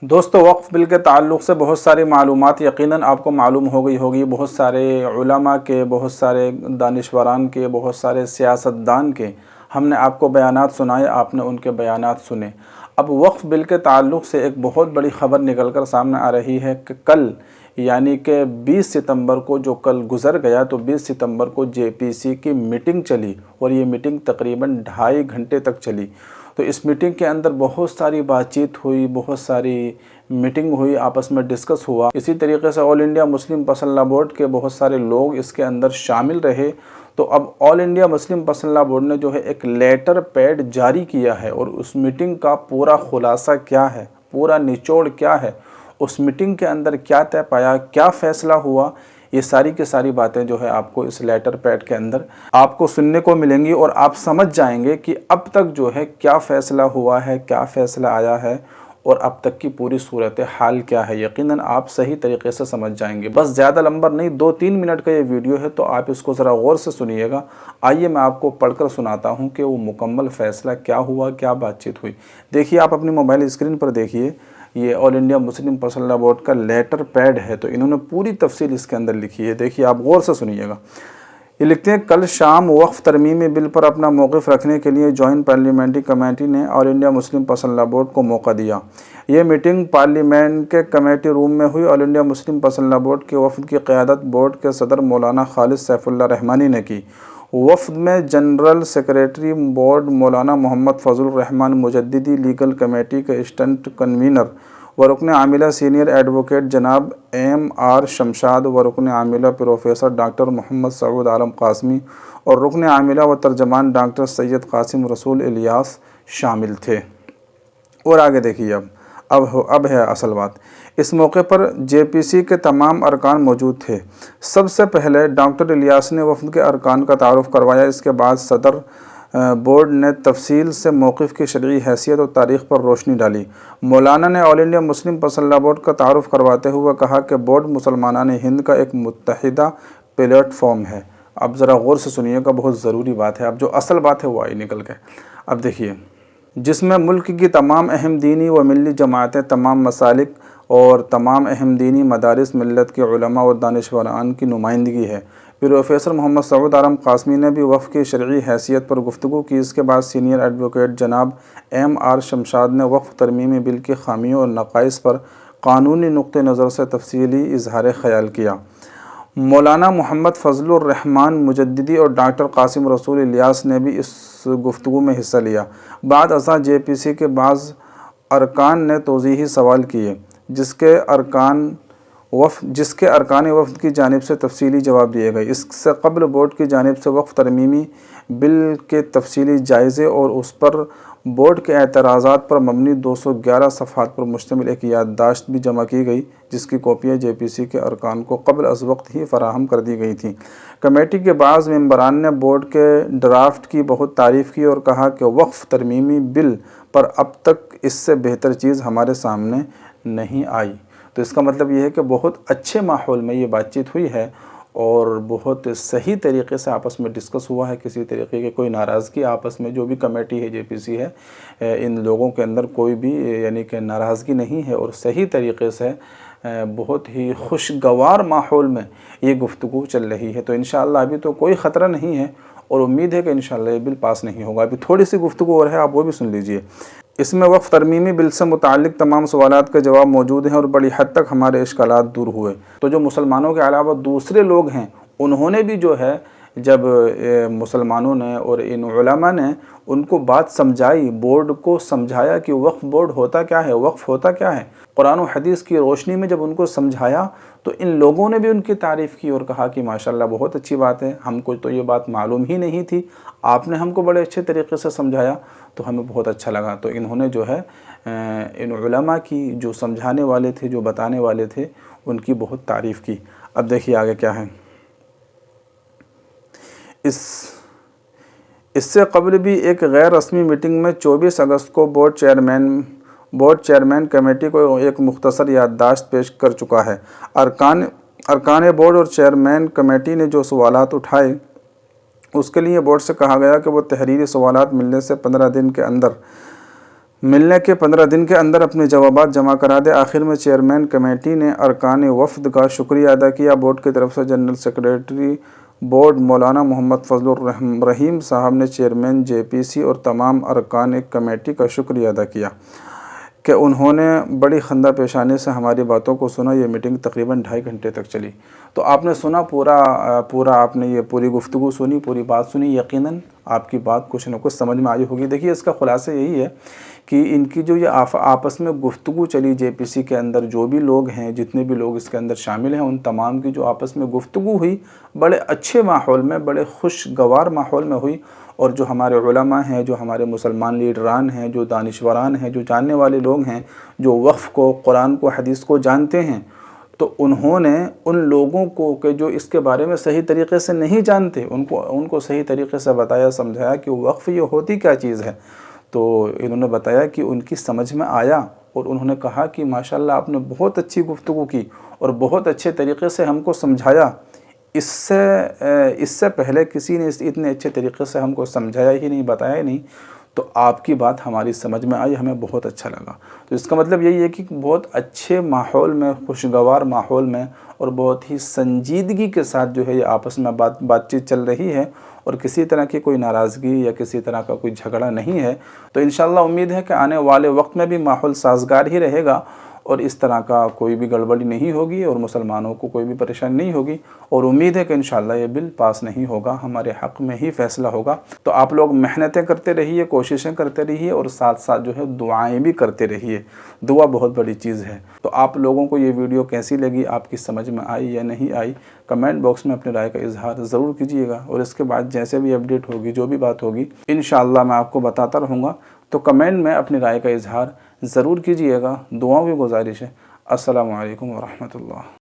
दोस्तों, वक्फ़ बिल के ताल्लुक़ से बहुत सारी मालूमात यकीनन आपको मालूम हो गई होगी। बहुत सारे उलमा के, बहुत सारे दानिशवरान के, बहुत सारे सियासतदान के हमने आपको बयानात सुनाए, आपने उनके बयानात सुने। अब वक्फ़ बिल के ताल्लुक़ से एक बहुत बड़ी ख़बर निकल कर सामने आ रही है कि कल यानी कि 20 सितंबर को, जो कल गुज़र गया, तो 20 सितंबर को जेपीसी की मीटिंग चली और ये मीटिंग तकरीबन 2.5 घंटे तक चली। तो इस मीटिंग के अंदर बहुत सारी बातचीत हुई, बहुत सारी मीटिंग हुई, आपस में डिस्कस हुआ। इसी तरीके से ऑल इंडिया मुस्लिम पसल्ला बोर्ड के बहुत सारे लोग इसके अंदर शामिल रहे। तो अब ऑल इंडिया मुस्लिम पसल्ला बोर्ड ने जो है एक लेटर पैड जारी किया है और उस मीटिंग का पूरा खुलासा क्या है, पूरा निचोड़ क्या है, उस मीटिंग के अंदर क्या तय पाया, क्या फ़ैसला हुआ, ये सारी की सारी बातें जो है आपको इस लेटर पैड के अंदर आपको सुनने को मिलेंगी और आप समझ जाएंगे कि अब तक जो है क्या फ़ैसला हुआ है, क्या फ़ैसला आया है और अब तक की पूरी सूरत हाल क्या है। यकीनन आप सही तरीके से समझ जाएंगे। बस ज़्यादा लंबा नहीं, 2-3 मिनट का ये वीडियो है, तो आप इसको ज़रा गौर से सुनिएगा। आइए मैं आपको पढ़कर सुनाता हूँ कि वो मुकम्मल फ़ैसला क्या हुआ, क्या बातचीत हुई। देखिए, आप अपनी मोबाइल स्क्रीन पर देखिए, ये ऑल इंडिया मुस्लिम पसल्ला बोर्ड का लेटर पैड है, तो इन्होंने पूरी तफसील इसके अंदर लिखी है। देखिए, आप गौर से सुनिएगा। ये लिखते हैं, कल शाम वक्फ़ तरमीमी बिल पर अपना मौक़िफ़ रखने के लिए जॉइंट पार्लियामेंट्री कमेटी ने ऑल इंडिया मुस्लिम पसल्ला बोर्ड को मौका दिया। ये मीटिंग पार्लियामेंट के कमेटी रूम में हुई। ऑल इंडिया मुस्लिम पसल्ला बोर्ड के वफ़द की क़यादत बोर्ड के सदर मौलाना खालिद सैफुल्लाह रहमानी ने की। वफ़द में जनरल सेक्रेटरी बोर्ड मौलाना मोहम्मद फ़ज़लुर रहमान मुजद्दिदी, लीगल कमेटी के स्टंट कन्वीनर व रुकन आमिला सीनियर एडवोकेट जनाब M.R. शमशाद व रुकन आमिला प्रोफेसर डॉक्टर मोहम्मद सऊद आलम कासमी और रुकन आमिला व तर्जमान डॉक्टर सैयद कासिम रसूल इलियास शामिल थे। और आगे देखिए, अब है असल बात। इस मौके पर जेपीसी के तमाम अरकान मौजूद थे। सबसे पहले डॉक्टर इलियास ने वफ़द के अरकान का तारुफ़ करवाया। इसके बाद सदर बोर्ड ने तफसील से मौक़िफ़ की शरई हैसियत और तारीख़ पर रोशनी डाली। मौलाना ने ऑल इंडिया मुस्लिम पसल्ला बोर्ड का तारुफ़ करवाते हुए कहा कि बोर्ड मुसलमानान हिंद का एक मुत्तहिदा प्लेटफॉर्म है। अब ज़रा गौर से सुनिएगा, बहुत ज़रूरी बात है। अब जो असल बात है वो आई निकल के। अब देखिए, जिसमें मुल्क की तमाम अहम दीनी व मिली जमातें, तमाम मसालिक और तमाम अहम दीनी मदारिस, मिल्लत के उलमा और दानिशवरान की नुमाइंदगी है। प्रोफेसर मोहम्मद सऊद आलम कासमी ने भी वफ़द की शरई हैसियत पर गुफ्तगू की। इसके बाद सीनियर एडवोकेट जनाब M.R. शमशाद ने वक्फ़ तरमीमी बिल की खामियों और नक़ाइस पर क़ानूनी नुक्ते नज़र से तफसीली इजहार ख़याल किया। मौलाना मोहम्मद फ़ज़लुर रहमान मुजद्दिदी और डॉक्टर कासिम रसूल इलियास ने भी इस गुफ्तगू में हिस्सा लिया। बाद अज़ा जेपीसी के बाज़ अरकान ने तौज़ीही सवाल किए, जिसके अरकान वफ़द की जानिब से तफसीली जवाब दिए गए। इससे कबल बोर्ड की जानिब से वक्फ़ तरमीमी बिल के तफसीली जायज़े और उस पर बोर्ड के एतराज़ात पर मबनी 211 सफ़हात पर मुश्तमिल एक याददाश्त भी जमा की गई, जिसकी कॉपियाँ जेपीसी के अरकान को कबल अज़ वक्त ही फ़राहम कर दी गई थीं। कमेटी के बाज़ मेंबरान ने बोर्ड के ड्राफ्ट की बहुत तारीफ़ की और कहा कि वक्फ़ तरमीमी बिल पर अब तक इससे बेहतर चीज़ हमारे सामने नहीं आई। तो इसका मतलब ये है कि बहुत अच्छे माहौल में ये बातचीत हुई है और बहुत सही तरीके से आपस में डिस्कस हुआ है। किसी तरीके की कोई नाराज़गी आपस में, जो भी कमेटी है जेपीसी है, इन लोगों के अंदर कोई भी यानी कि नाराज़गी नहीं है और सही तरीके से बहुत ही खुशगवार माहौल में ये गुफ्तगू चल रही है। तो इंशाअल्लाह अभी तो कोई ख़तरा नहीं है और उम्मीद है कि इंशाअल्लाह ये बिल पास नहीं होगा। अभी थोड़ी सी गुफ्तगू और है, आप वो भी सुन लीजिए। इसमें वक्फ़ तरमीमी बिल से मुताल्लिक़ तमाम सवालात के जवाब मौजूद हैं और बड़ी हद तक हमारे इश्कालात दूर हुए। तो जो मुसलमानों के अलावा दूसरे लोग हैं, उन्होंने भी जो है, जब मुसलमानों ने और इन उलमा ने उनको बात समझाई, बोर्ड को समझाया कि वक्फ़ बोर्ड होता क्या है, वक्फ़ होता क्या है, कुरान और हदीस की रोशनी में जब उनको समझाया, तो इन लोगों ने भी उनकी तारीफ़ की और कहा कि माशाअल्लाह बहुत अच्छी बात है, हमको तो ये बात मालूम ही नहीं थी, आपने हमको बड़े अच्छे तरीक़े से समझाया, तो हमें बहुत अच्छा लगा। तो इन्होंने जो है इन उलमा की, जो समझाने वाले थे, जो बताने वाले थे, उनकी बहुत तारीफ़ की। अब देखिए आगे क्या है। इससे कबल भी एक गैर रस्मी मीटिंग में 24 अगस्त को बोर्ड चेयरमैन कमेटी को एक मुख्तसर याददाश्त पेश कर चुका है। अरकान बोर्ड और चेयरमैन कमेटी ने जो सवालात उठाए, उसके लिए बोर्ड से कहा गया कि वो तहरीरी सवालात मिलने से 15 दिन के अंदर मिलने के 15 दिन के अंदर अपने जवाबात जमा करा दे। आखिर में चेयरमैन कमेटी ने अरकान वफ़द का शुक्रिया अदा किया। बोर्ड की तरफ से जनरल सेक्रेटरी बोर्ड मौलाना मोहम्मद फजलुर रहीम साहब ने चेयरमैन JPC और तमाम अरकान कमेटी का शुक्रिया अदा किया कि उन्होंने बड़ी खंदा पेशानी से हमारी बातों को सुना। ये मीटिंग तकरीबन 2.5 घंटे तक चली। तो आपने सुना पूरा आपने ये पूरी गुफ्तगू सुनी, पूरी बात सुनी। यकीनन आपकी बात कुछ न कुछ समझ में आई होगी। देखिए, इसका खुलासा यही है कि इनकी जो ये आपस में गुफ्तगू चली JPC के अंदर, जो भी लोग हैं, जितने भी लोग इसके अंदर शामिल हैं, उन तमाम की जो आपस में गुफ्तगू हुई बड़े अच्छे माहौल में, बड़े खुशगवार माहौल में हुई। और जो हमारे उलमा हैं, जो हमारे मुसलमान लीडरान हैं, जो दानिशवरान हैं, जो जानने वाले लोग हैं, जो वक़्फ़ को, कुरान को, हदीस को जानते हैं, तो उन्होंने उन लोगों को कि जो इसके बारे में सही तरीक़े से नहीं जानते, उनको सही तरीक़े से बताया, समझाया कि वक़्फ़ ये होती क्या चीज़ है। तो इन्होंने बताया कि उनकी समझ में आया और उन्होंने कहा कि माशाअल्लाह आपने बहुत अच्छी गुफ्तगू की और बहुत अच्छे तरीक़े से हमको समझाया। इससे पहले किसी ने इतने अच्छे तरीक़े से हमको समझाया ही नहीं, बताया ही नहीं। तो आपकी बात हमारी समझ में आई, हमें बहुत अच्छा लगा। तो इसका मतलब यही है कि बहुत अच्छे माहौल में, खुशगवार माहौल में और बहुत ही संजीदगी के साथ जो है ये आपस में बातचीत चल रही है और किसी तरह की कोई नाराज़गी या किसी तरह का कोई झगड़ा नहीं है। तो इंशाअल्लाह उम्मीद है कि आने वाले वक्त में भी माहौल साज़गार ही रहेगा और इस तरह का कोई भी गड़बड़ी नहीं होगी और मुसलमानों को कोई भी परेशानी नहीं होगी। और उम्मीद है कि इंशाअल्लाह ये बिल पास नहीं होगा, हमारे हक़ में ही फ़ैसला होगा। तो आप लोग मेहनतें करते रहिए, कोशिशें करते रहिए और साथ साथ जो है दुआएं भी करते रहिए। दुआ बहुत बड़ी चीज़ है। तो आप लोगों को ये वीडियो कैसी लगी, आपकी समझ में आई या नहीं आई, कमेंट बॉक्स में अपनी राय का इजहार ज़रूर कीजिएगा। और इसके बाद जैसे भी अपडेट होगी, जो भी बात होगी, इंशाअल्लाह मैं आपको बताता रहूँगा। तो कमेंट में अपनी राय का इजहार ज़रूर कीजिएगा। दुआओं की गुजारिश है। अस्सलामु अलैकुम व रहमतुल्लाह।